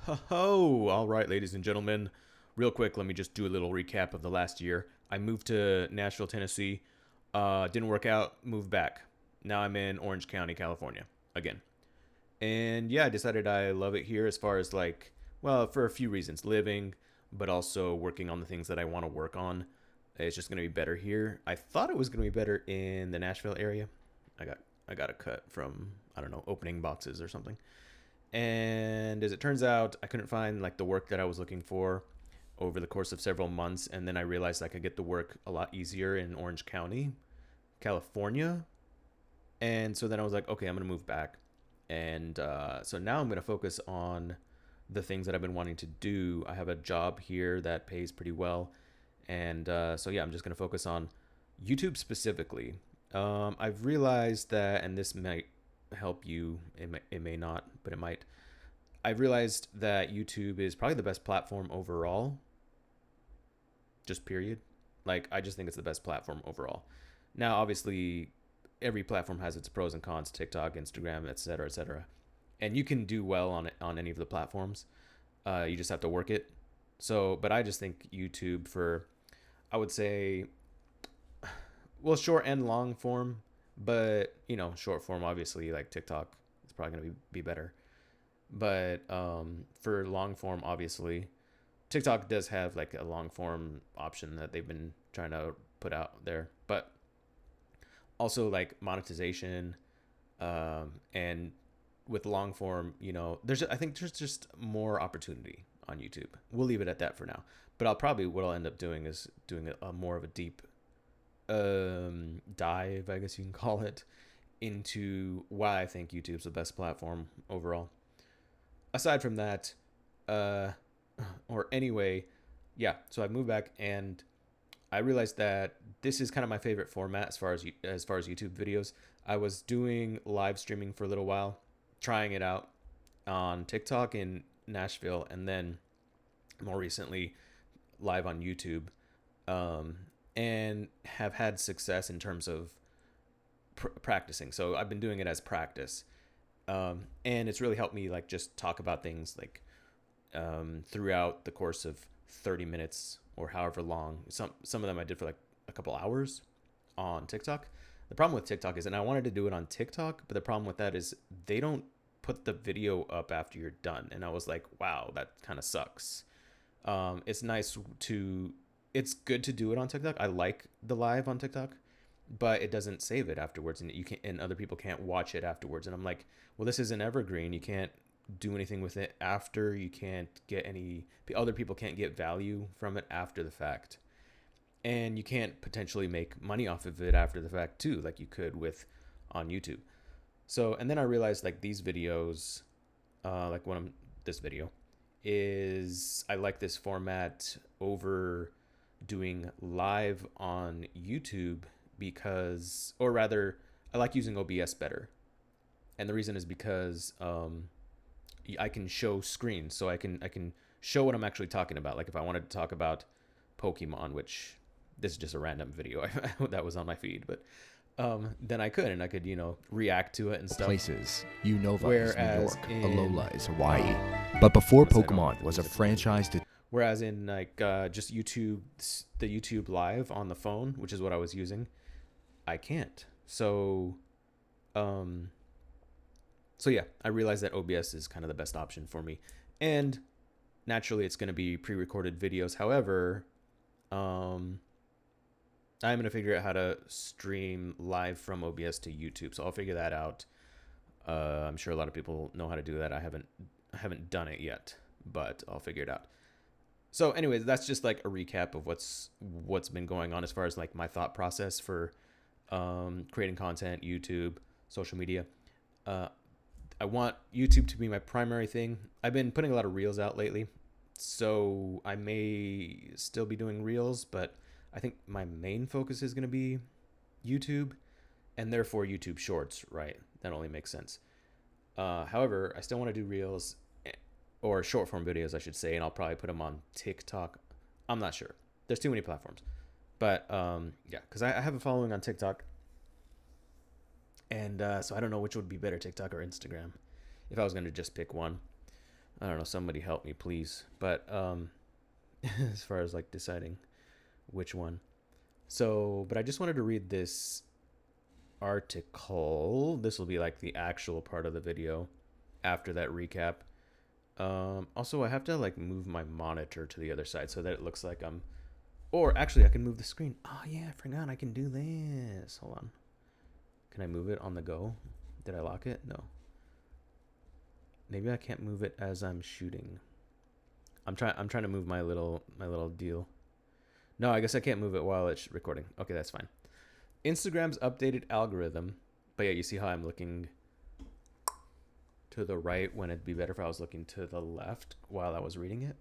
Ho! All right, ladies and gentlemen. Real quick, let me just do a little recap of the last year. I moved to Nashville, Tennessee. Didn't work out, moved back. Now I'm in Orange County, California again. And yeah, I decided I love it here as far as like, well, for a few reasons living, but also working on the things that I want to work on. It's just going to be better here. I thought it was going to be better in the Nashville area. I got I got a cut from, I don't know, opening boxes or something. And as it turns out, I couldn't find like the work that I was looking for over the course of several months. And then I realized I could get the work a lot easier in Orange County, California. And so then I was like, okay, I'm going to move back. And so now I'm going to focus on the things that I've been wanting to do. I have a job here that pays pretty well. And so, yeah, I'm just going to focus on YouTube specifically. I've realized that, and this might help you, it may not, but it might. I've realized that YouTube is probably the best platform overall, just period. Like, I just think it's the best platform overall. Now, obviously, every platform has its pros and cons: TikTok, Instagram, etc., etc. And you can do well on it on any of the platforms. You just have to work it. So, but I just think YouTube for, I would say, well, short and long form, but short form obviously like TikTok is probably gonna be better. But for long form, obviously, TikTok does have like a long form option that they've been trying to put out there, but also like monetization, and with long form, there's I think there's just more opportunity on YouTube. We'll leave it at that for now. But what I'll end up doing is doing a more of a deep dive, I guess you can call it, into why I think YouTube's the best platform overall. Aside from that, uh, or anyway, yeah. So I moved back and I realized that this is kind of my favorite format as far as YouTube videos. I was doing live streaming for a little while, trying it out on TikTok in Nashville, and then more recently live on YouTube, um, and have had success in terms of practicing. So I've been doing it as practice, and it's really helped me like just talk about things like throughout the course of 30 minutes or however long. Some of them I did for like a couple hours on TikTok. The problem with TikTok is, and I wanted to do it on TikTok, but the problem with that is they don't put the video up after you're done. And I was like, wow, that kind of sucks. It's nice to, it's good to do it on TikTok. I like the live on TikTok, but it doesn't save it afterwards, and and other people can't watch it afterwards. And I'm like, well, this is an evergreen. You can't do anything with it after. You can't get any, other people can't get value from it after the fact, and you can't potentially make money off of it after the fact too, like you could with on YouTube. So, and then I realized like these videos, like this video is, I like this format over doing live on YouTube because, or rather, I like using OBS better. And the reason is because I can show screens, so I can show what I'm actually talking about. Like if I wanted to talk about Pokemon, which this is just a random video that was on my feed, but then I could react to it and stuff. Places. Unova is New Whereas York. in Alola is Hawaii. But before I'm gonna say I don't Pokemon like the was a music. franchise to Whereas in like just YouTube, the YouTube Live on the phone, which is what I was using, I can't. Um, so yeah, I realized that OBS is kind of the best option for me, and naturally, it's going to be pre-recorded videos. However, um, I'm going to figure out how to stream live from OBS to YouTube, so I'll figure that out. I'm sure a lot of people know how to do that. I haven't done it yet, but I'll figure it out. So anyways, that's just like a recap of what's been going on as far as like my thought process for creating content, YouTube, social media. uh, I want YouTube to be my primary thing. I've been putting a lot of reels out lately, so I may still be doing reels, but I think my main focus is going to be YouTube, and therefore YouTube Shorts, right? That only makes sense. However, I still want to do reels, or short form videos, I should say, and I'll probably put them on TikTok. I'm not sure. There's too many platforms. But yeah, because I have a following on TikTok, and so I don't know which would be better, TikTok or Instagram, if I was going to just pick one. I don't know. Somebody help me, please. But as far as like deciding which one. So, but I just wanted to read this article. This will be like the actual part of the video after that recap. Also, I have to like move my monitor to the other side so that it looks like I'm. Or actually, I can move the screen. Oh yeah, I forgot I can do this. Hold on. Can I move it on the go? Did I lock it? No. Maybe I can't move it as I'm shooting. I'm trying to move my little deal. No, I guess I can't move it while it's recording. Okay, that's fine. Instagram's updated algorithm. But yeah, you see how I'm looking to the right when it'd be better if I was looking to the left while I was reading it.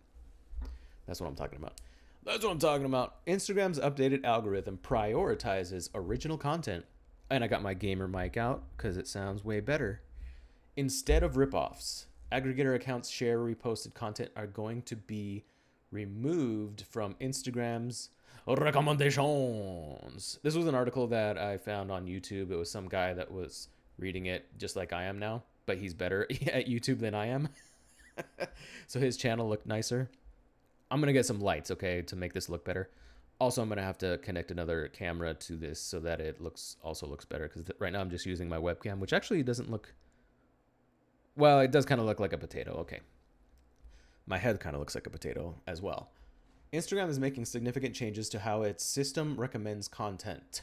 That's what I'm talking about. That's what I'm talking about. Instagram's updated algorithm prioritizes original content. And I got my gamer mic out because it sounds way better. Instead of ripoffs, aggregator accounts share reposted content are going to be removed from Instagram's recommendations. This was an article that I found on YouTube. It was some guy that was reading it just like I am now, but he's better at YouTube than I am. So his channel looked nicer. I'm going to get some lights, okay, to make this look better. Also, I'm going to have to connect another camera to this so that it also looks better, because right now I'm just using my webcam, which actually doesn't look... Well, it does kind of look like a potato. Okay. My head kind of looks like a potato as well. Instagram is making significant changes to how its system recommends content,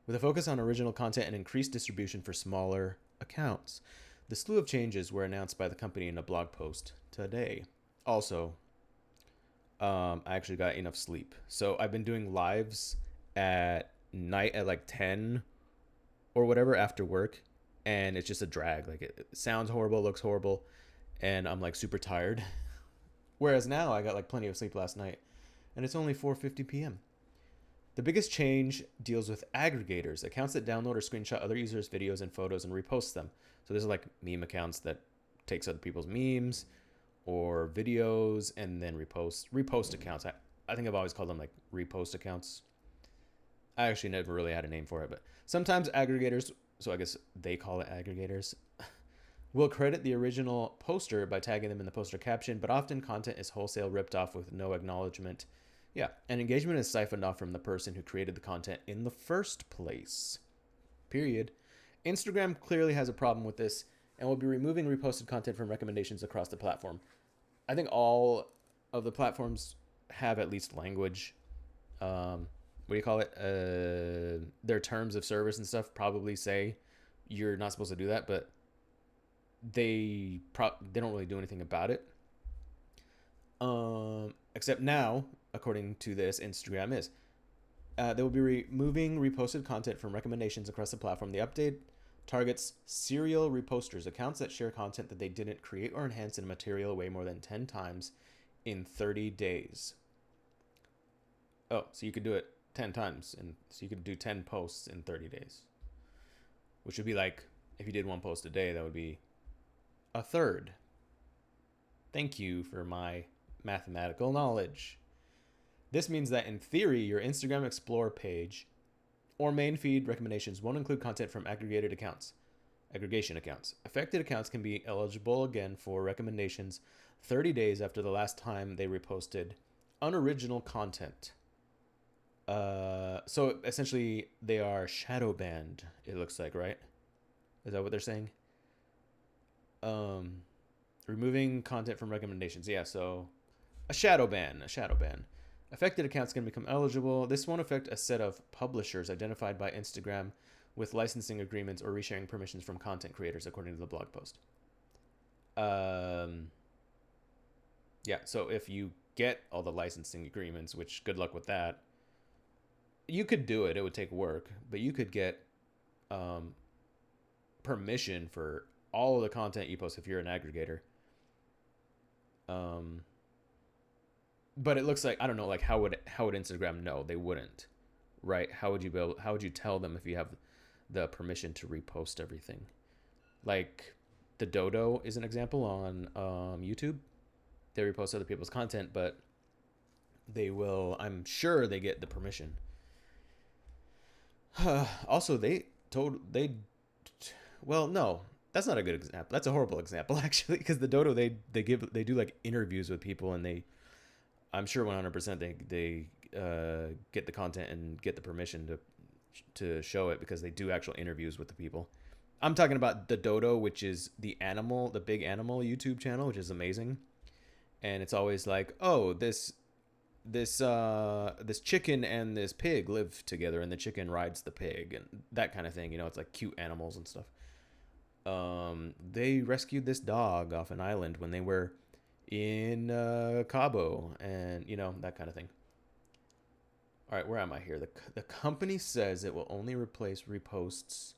with a focus on original content and increased distribution for smaller accounts. The slew of changes were announced by the company in a blog post today. Also, I actually got enough sleep. So I've been doing lives at night at like 10 or whatever after work. And it's just a drag. Like it sounds horrible, looks horrible. And I'm like super tired. Whereas now I got like plenty of sleep last night. And it's only 4:50 p.m. The biggest change deals with aggregators, accounts that download or screenshot other users' videos and photos and repost them. So there's like meme accounts that takes other people's memes or videos and then repost accounts. I think I've always called them like repost accounts. I actually never really had a name for it, but sometimes aggregators, so I guess they call it aggregators, will credit the original poster by tagging them in the poster caption, but often content is wholesale ripped off with no acknowledgement. Yeah, and engagement is siphoned off from the person who created the content in the first place. Period. Instagram clearly has a problem with this and will be removing reposted content from recommendations across the platform. I think all of the platforms have at least language. What do you call it? Their terms of service and stuff probably say you're not supposed to do that, but they don't really do anything about it. Except now, according to this, Instagram is. They will be removing reposted content from recommendations across the platform. The update targets serial reposters, accounts that share content that they didn't create or enhance in a material way more than 10 times in 30 days. Oh, so you could do it 10 times. And so you could do 10 posts in 30 days. Which would be like, if you did one post a day, that would be a third. Thank you for my mathematical knowledge. This means that in theory, your Instagram Explore page or main feed recommendations won't include content from aggregation accounts. Affected accounts can be eligible again for recommendations 30 days after the last time they reposted unoriginal content. So essentially, they are shadow banned, it looks like, right? Is that what they're saying? Removing content from recommendations. Yeah, so a shadow ban. Affected accounts can become eligible. This won't affect a set of publishers identified by Instagram with licensing agreements or resharing permissions from content creators, according to the blog post. Yeah, so if you get all the licensing agreements, which good luck with that, you could do it. It would take work, but you could get permission for all of the content you post if you're an aggregator. But it looks like, I don't know, like how would Instagram know? They wouldn't, right? How would you tell them if you have the permission to repost everything? Like the Dodo is an example on YouTube. They repost other people's content, but they will, I'm sure they get the permission. Also, no, That's not a good example. That's a horrible example actually, because the dodo they do like interviews with people, and I'm sure 100% they get the content and get the permission to show it, because they do actual interviews with the people. I'm talking about the dodo, which is the big animal YouTube channel, which is amazing. And it's always like, oh, this chicken and this pig live together, and the chicken rides the pig, and that kind of thing. It's like cute animals and stuff. They rescued this dog off an island when they were in Cabo, and that kind of thing. All right, where am I here? The company says it will only replace reposts.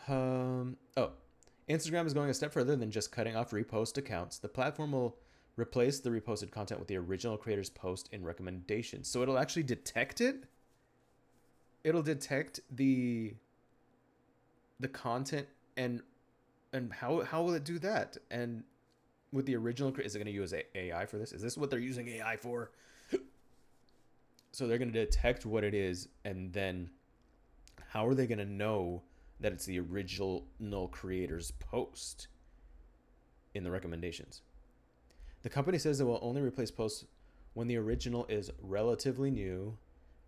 Instagram is going a step further than just cutting off repost accounts. The platform will replace the reposted content with the original creator's post in recommendations. So it'll actually detect it. It'll detect the content, and how will it do that? And with the original, is it going to use AI for this? Is this what they're using AI for? So they're going to detect what it is, and then how are they going to know that it's the original creator's post in the recommendations? The company says it will only replace posts when the original is relatively new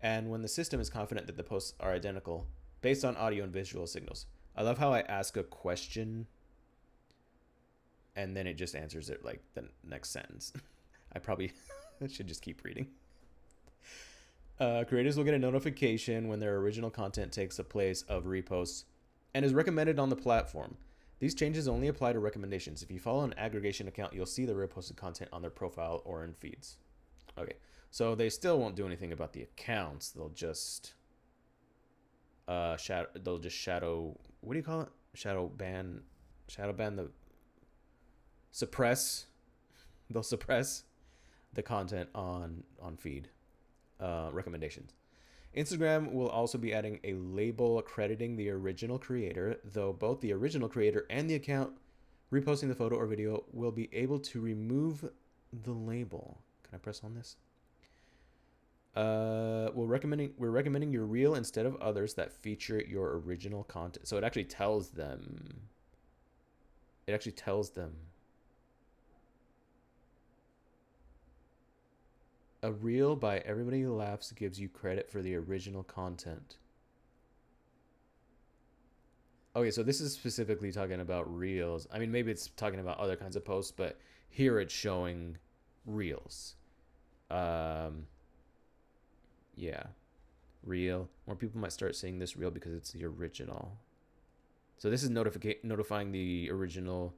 and when the system is confident that the posts are identical based on audio and visual signals. I love how I ask a question and then it just answers it like the next sentence. I probably should just keep reading. Creators will get a notification when their original content takes the place of reposts and is recommended on the platform. These changes only apply to recommendations. If you follow an aggregation account, you'll see the reposted content on their profile or in feeds. Okay, so they still won't do anything about the accounts. They'll just shadow. What do you call it? Shadow ban the suppress. They'll suppress the content on feed recommendations. Instagram will also be adding a label accrediting the original creator, though both the original creator and the account reposting the photo or video will be able to remove the label. Can I press on this? We're recommending your reel instead of others that feature your original content. So it actually tells them. A reel by Everybody Laughs gives you credit for the original content. Okay, so this is specifically talking about reels. I mean, maybe it's talking about other kinds of posts, but here it's showing reels. Yeah, reel. More people might start seeing this reel because it's the original. So this is notifying the original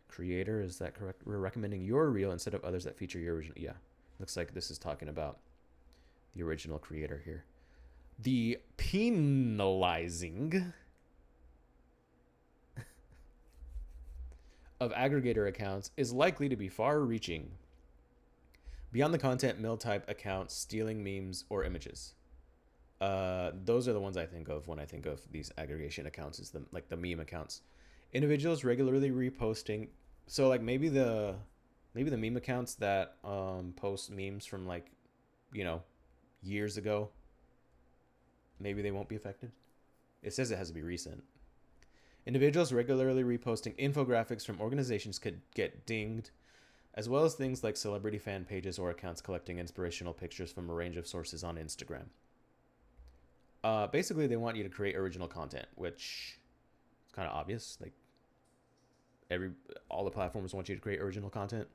creator. Is that correct? We're recommending your reel instead of others that feature your original. Yeah. Looks like this is talking about the original creator here. The penalizing of aggregator accounts is likely to be far-reaching beyond the content mill type accounts stealing memes or images. Those are the ones I think of when I think of these aggregation accounts, is the meme accounts. Individuals regularly reposting. So like maybe the meme accounts that post memes from years ago, maybe they won't be affected. It says it has to be recent. Individuals regularly reposting infographics from organizations could get dinged, as well as things like celebrity fan pages or accounts collecting inspirational pictures from a range of sources on Instagram. Basically, they want you to create original content, which is kind of obvious. Like all the platforms want you to create original content.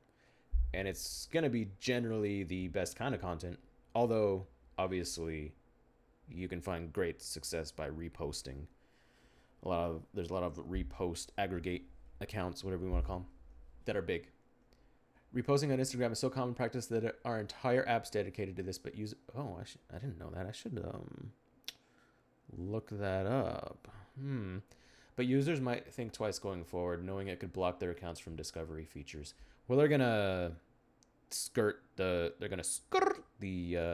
And it's going to be generally the best kind of content. Although, obviously, you can find great success by reposting. There's a lot of repost aggregate accounts, whatever you want to call them, that are big. Reposting on Instagram is so common practice that our entire app's dedicated to this. But I didn't know that. I should look that up. But users might think twice going forward, knowing it could block their accounts from discovery features. Well, they're gonna skirt the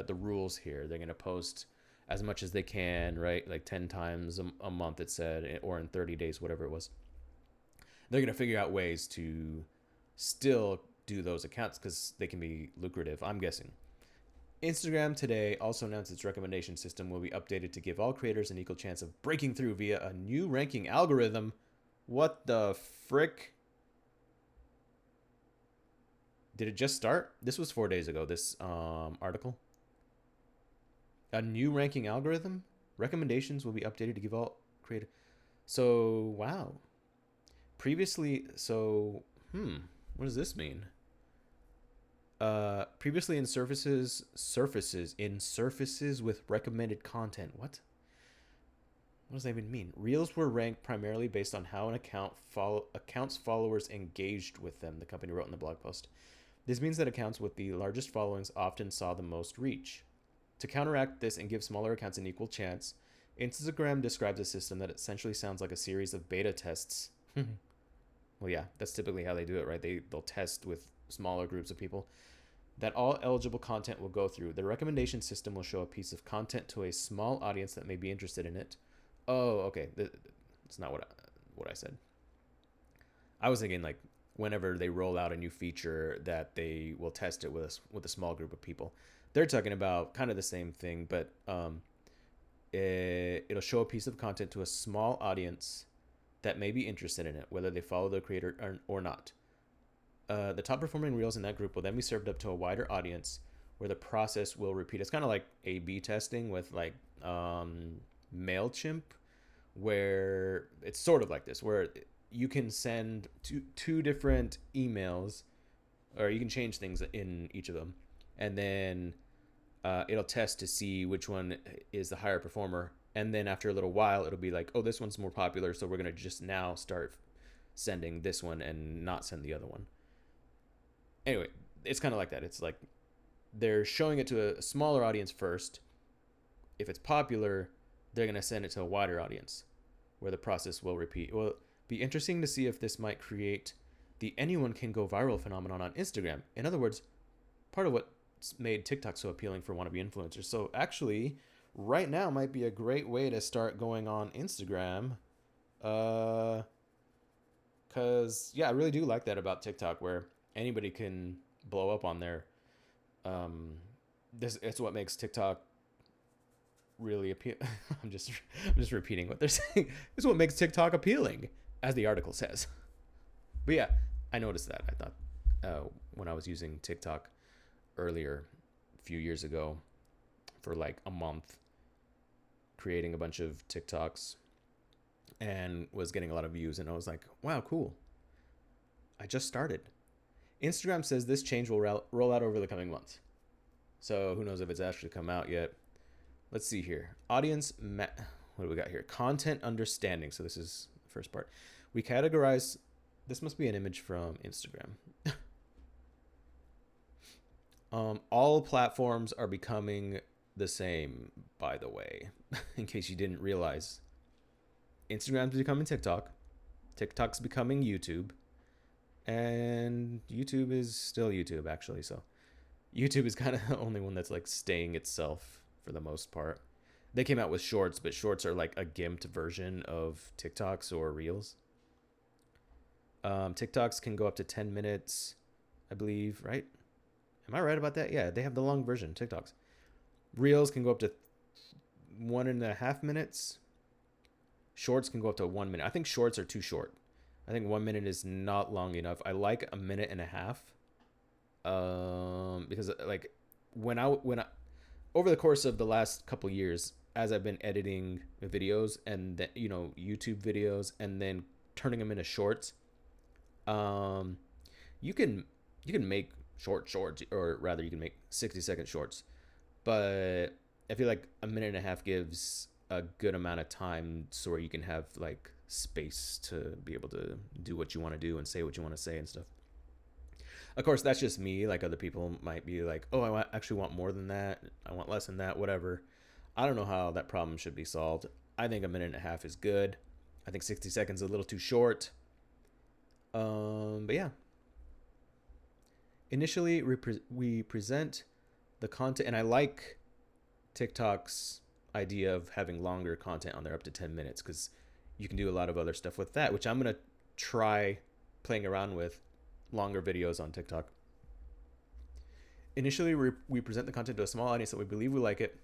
rules here. They're gonna post as much as they can, right? Like 10 times a month, it said, or in 30 days, whatever it was. They're gonna figure out ways to still do those accounts because they can be lucrative, I'm guessing. Instagram today also announced its recommendation system will be updated to give all creators an equal chance of breaking through via a new ranking algorithm. What the frick? Did it just start? This was 4 days ago, this article. A new ranking algorithm? Recommendations will be updated to give all creative. So, wow. Previously, what does this mean? Previously in surfaces with recommended content. What does that even mean? Reels were ranked primarily based on how an account's followers engaged with them, the company wrote in the blog post. This means that accounts with the largest followings often saw the most reach. To counteract this and give smaller accounts an equal chance, Instagram describes a system that essentially sounds like a series of beta tests. Well, yeah, that's typically how they do it, right? They'll test with smaller groups of people that all eligible content will go through. The recommendation system will show a piece of content to a small audience that may be interested in it. Oh, okay. That's not what I said. I was thinking like whenever they roll out a new feature that they will test it with a small group of people. They're talking about kind of the same thing, but it'll show a piece of content to a small audience that may be interested in it, whether they follow the creator or not. The top performing reels in that group will then be served up to a wider audience where the process will repeat. It's kind of like A/B testing with like MailChimp, where it's sort of like this, where you can send two different emails, or you can change things in each of them, and then it'll test to see which one is the higher performer. And then after a little while, it'll be like, oh, this one's more popular, so we're going to just now start sending this one and not send the other one. Anyway, it's kind of like that. It's like they're showing it to a smaller audience first. If it's popular, they're going to send it to a wider audience where the process will repeat. It will be interesting to see if this might create the anyone can go viral phenomenon on Instagram. In other words, part of what's made TikTok so appealing for wannabe influencers. So actually, right now might be a great way to start going on Instagram. Cause yeah, I really do like that about TikTok, where anybody can blow up on there. It's what makes TikTok really appeal. I'm just repeating what they're saying. It's what makes TikTok appealing, as the article says. But yeah, I noticed that. I thought when I was using TikTok earlier, a few years ago, for like a month, creating a bunch of TikToks, and was getting a lot of views, and I was like, wow, cool. I just started. Instagram says this change will roll out over the coming months. So who knows if it's actually come out yet. Let's see here. What do we got here? Content understanding. So this is the first part. We categorize. This must be an image from Instagram. All platforms are becoming the same, by the way, in case you didn't realize. Instagram's becoming TikTok. TikTok's becoming YouTube. And YouTube is still YouTube, actually. So YouTube is kind of the only one that's like staying itself for the most part. They came out with shorts, but shorts are like a gimped version of TikToks or Reels. TikToks can go up to 10 minutes, I believe, right? Am I right about that? Yeah, they have the long version, TikToks. Reels can go up to 1.5 minutes. Shorts can go up to 1 minute. I think shorts are too short. I think 1 minute is not long enough. I like a minute and a half. Because like when I over the course of the last couple years, as I've been editing videos and then, YouTube videos and then turning them into shorts, you can make shorts, or rather you can make 60-second shorts, but I feel like a minute and a half gives a good amount of time so where you can have like space to be able to do what you want to do and say what you want to say and stuff. Of course, that's just me. Like other people might be like, oh, I actually want more than that. I want less than that, whatever. I don't know how that problem should be solved. I think a minute and a half is good. I think 60 seconds is a little too short. But yeah. Initially, we present the content, and I like TikTok's idea of having longer content on there, up to 10 minutes, because you can do a lot of other stuff with that, which I'm going to try playing around with longer videos on TikTok. Initially, we present the content to a small audience that we believe will like it.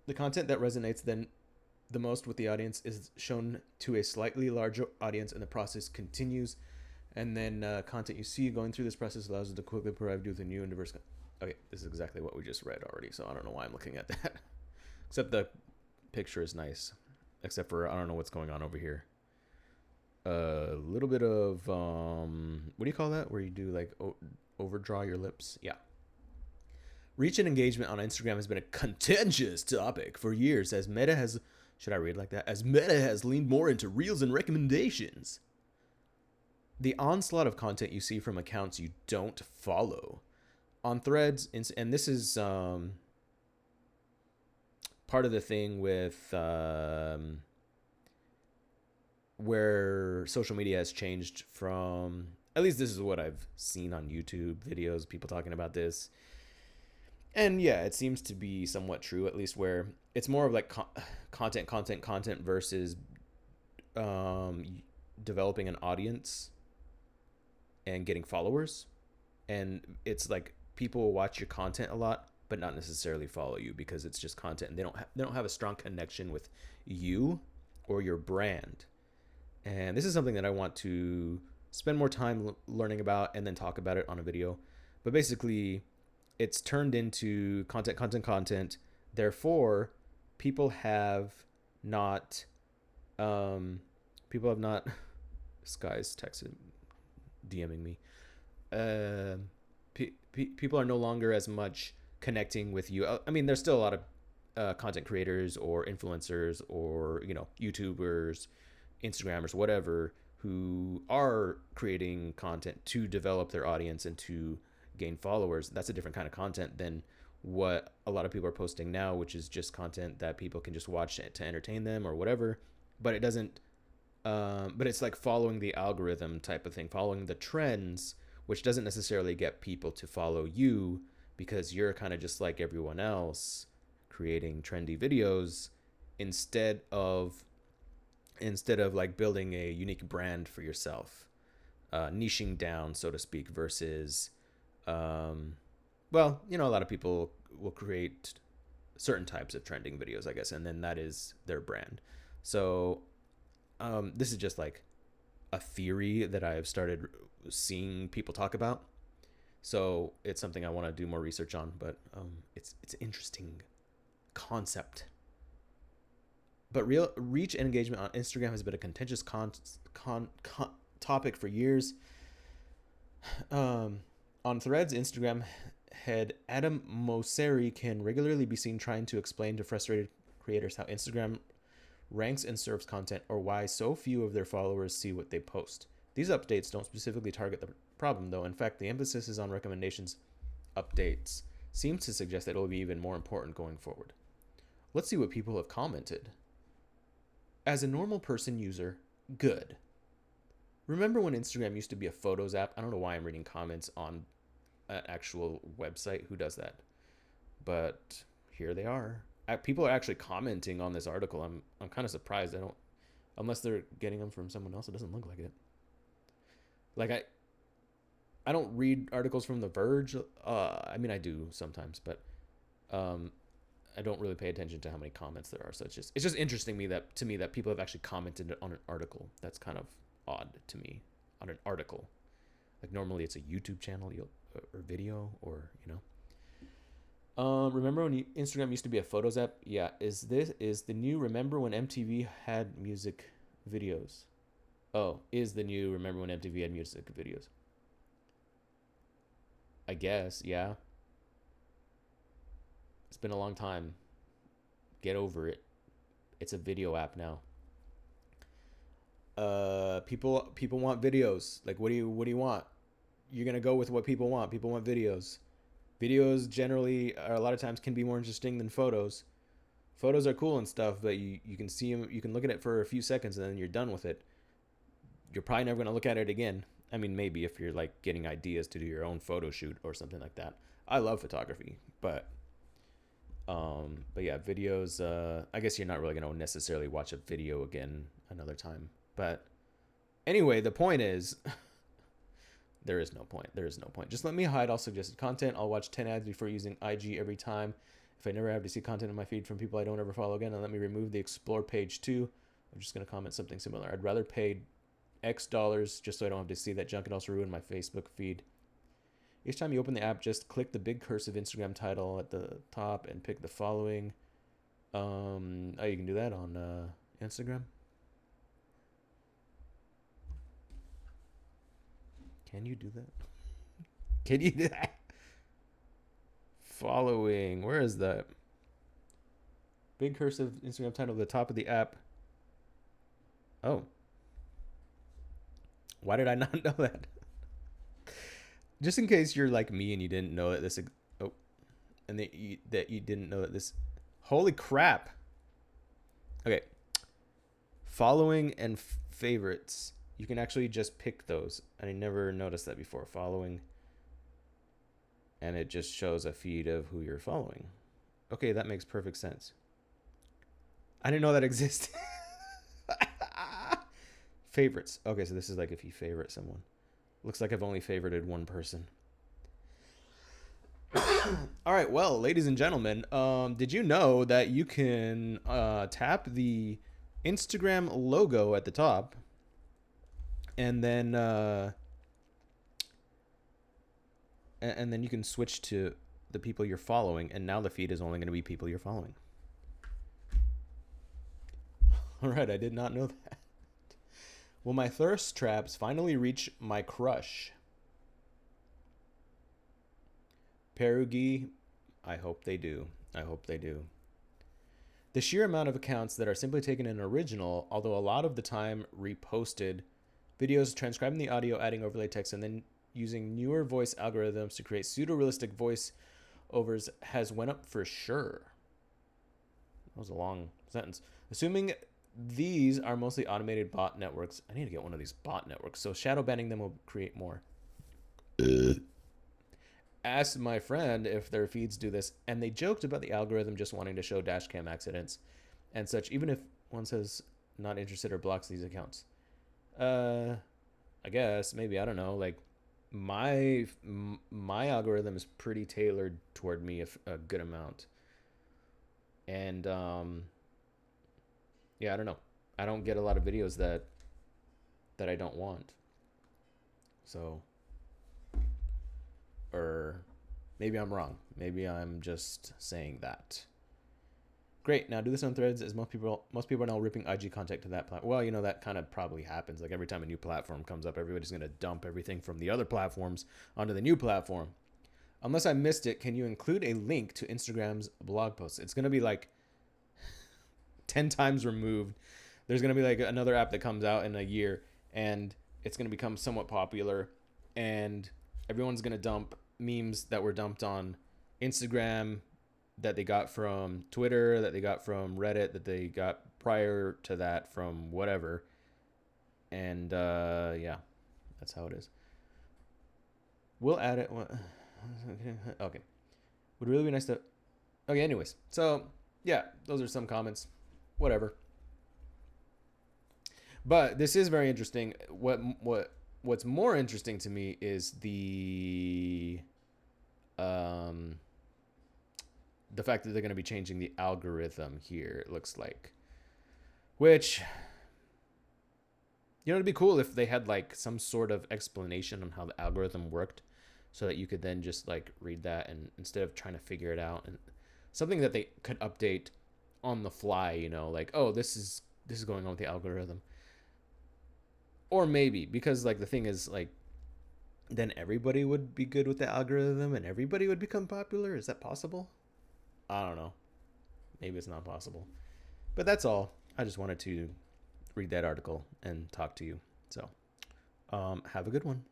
The content that resonates then the most with the audience is shown to a slightly larger audience, and the process continues. And then content you see going through this process allows it to quickly provide you with a new and diverse. Okay, this is exactly what we just read already, so I don't know why I'm looking at that. Except the picture is nice. Except for I don't know what's going on over here. A little bit of what do you call that? Where you do like overdraw your lips? Yeah. Reach and engagement on Instagram has been a contentious topic for years as Meta has. Should I read like that? As Meta has leaned more into reels and recommendations. The onslaught of content you see from accounts you don't follow on Threads, and this is part of the thing with where social media has changed from, at least this is what I've seen on YouTube videos, people talking about this. And yeah, it seems to be somewhat true, at least where it's more of like content versus developing an audience and getting followers. And it's like people will watch your content a lot, but not necessarily follow you because it's just content, and they don't have a strong connection with you or your brand. And this is something that I want to spend more time learning about and then talk about it on a video. But basically, it's turned into content. Therefore, people have not. This guy's texted, DMing me. People are no longer as much connecting with you. I mean, there's still a lot of content creators or influencers or YouTubers, Instagrammers, whatever, who are creating content to develop their audience and to gain followers. That's a different kind of content than what a lot of people are posting now, which is just content that people can just watch to entertain them or whatever. But it doesn't. But it's like following the algorithm type of thing, following the trends, which doesn't necessarily get people to follow you because you're kind of just like everyone else, creating trendy videos instead of like building a unique brand for yourself, niching down, so to speak, versus, well, a lot of people will create certain types of trending videos, I guess, and then that is their brand. So this is just like a theory that I've started seeing people talk about. So it's something I want to do more research on, but it's an interesting concept. But real reach and engagement on Instagram has been a contentious topic for years. On Threads, Instagram head Adam Mosseri can regularly be seen trying to explain to frustrated creators how Instagram ranks and serves content, or why so few of their followers see what they post. These updates don't specifically target the problem, though. In fact, the emphasis is on recommendations. Updates seem to suggest that it will be even more important going forward. Let's see what people have commented. As a normal person user, good. Remember when Instagram used to be a photos app? I don't know why I'm reading comments on an actual website. Who does that? But here they are. People are actually commenting on this article. I'm kind of surprised. Unless they're getting them from someone else, it doesn't look like it. Like I don't read articles from The Verge. I mean, I do sometimes, but I don't really pay attention to how many comments there are. So it's just interesting to me that people have actually commented on an article. That's kind of odd to me, on an article. Like normally it's a YouTube channel or video, or remember when Instagram used to be a photos app? Yeah. Is the new remember when MTV had music videos? Oh, is the new remember when MTV had music videos? I guess, yeah. It's been a long time. Get over it. It's a video app now. People want videos. Like, what do you want? You're gonna go with what people want. People want videos. Videos generally, a lot of times, can be more interesting than photos. Photos are cool and stuff, but you can see them. You can look at it for a few seconds and then you're done with it. You're probably never gonna look at it again. I mean, maybe if you're like getting ideas to do your own photo shoot or something like that. I love photography, but yeah, videos. I guess you're not really gonna necessarily watch a video again another time. But anyway, the point is, there is no point. Just let me hide all suggested content. I'll watch 10 ads before using IG every time. If I never have to see content in my feed from people I don't ever follow again, and let me remove the explore page too. I'm just going to comment something similar. I'd rather pay X dollars just so I don't have to see that junk and also ruin my Facebook feed. Each time you open the app, just click the big cursive Instagram title at the top and pick the following. Oh, you can do that on Instagram? Can you do that? Can you do that? Following. Where is that? Big cursive Instagram title at the top of the app. Oh. Why did I not know that? Just in case you're like me and you didn't know that this... Oh. And that you didn't know that this... Holy crap. Okay. Following and favorites. You can actually just pick those. I never noticed that before. Following. And it just shows a feed of who you're following. Okay, that makes perfect sense. I didn't know that existed. Favorites. Okay, so this is like if you favorite someone. Looks like I've only favorited one person. All right, well, ladies and gentlemen, did you know that you can tap the Instagram logo at the top and then you can switch to the people you're following, and now the feed is only going to be people you're following. All right, I did not know that. Will my thirst traps finally reach my crush? Perugi, I hope they do. I hope they do. The sheer amount of accounts that are simply taking an original, although a lot of the time reposted, videos transcribing the audio, adding overlay text, and then using newer voice algorithms to create pseudo-realistic voice overs has went up for sure. That was a long sentence. Assuming these are mostly automated bot networks. I need to get one of these bot networks. So shadow banning them will create more. Asked my friend if their feeds do this, and they joked about the algorithm just wanting to show dashcam accidents and such, even if one says not interested or blocks these accounts. I guess, maybe, I don't know. Like, my algorithm is pretty tailored toward me a good amount. And, yeah, I don't know. I don't get a lot of videos that I don't want. So, or maybe I'm wrong. Maybe I'm just saying that. Great. Now do this on Threads, as most people are now ripping IG content to that platform. Well, you know, that kind of probably happens. Like every time a new platform comes up, everybody's going to dump everything from the other platforms onto the new platform. Unless I missed it, can you include a link to Instagram's blog post? It's going to be like 10 times removed. There's going to be like another app that comes out in a year, and it's going to become somewhat popular, and everyone's going to dump memes that were dumped on Instagram, that they got from Twitter, that they got from Reddit, that they got prior to that from whatever. And yeah, that's how it is. We'll add it. Okay. Would really be nice to... Okay, anyways. So, yeah, those are some comments. Whatever. But this is very interesting. What's more interesting to me is the fact that they're going to be changing the algorithm here, it looks like. Which, you know, it'd be cool if they had like some sort of explanation on how the algorithm worked, so that you could then just like read that, and instead of trying to figure it out, and something that they could update on the fly, you know, like, oh, this is going on with the algorithm. Or maybe, because like the thing is, like, then everybody would be good with the algorithm and everybody would become popular. Is that possible? I don't know. Maybe it's not possible. But that's all. I just wanted to read that article and talk to you. So, have a good one.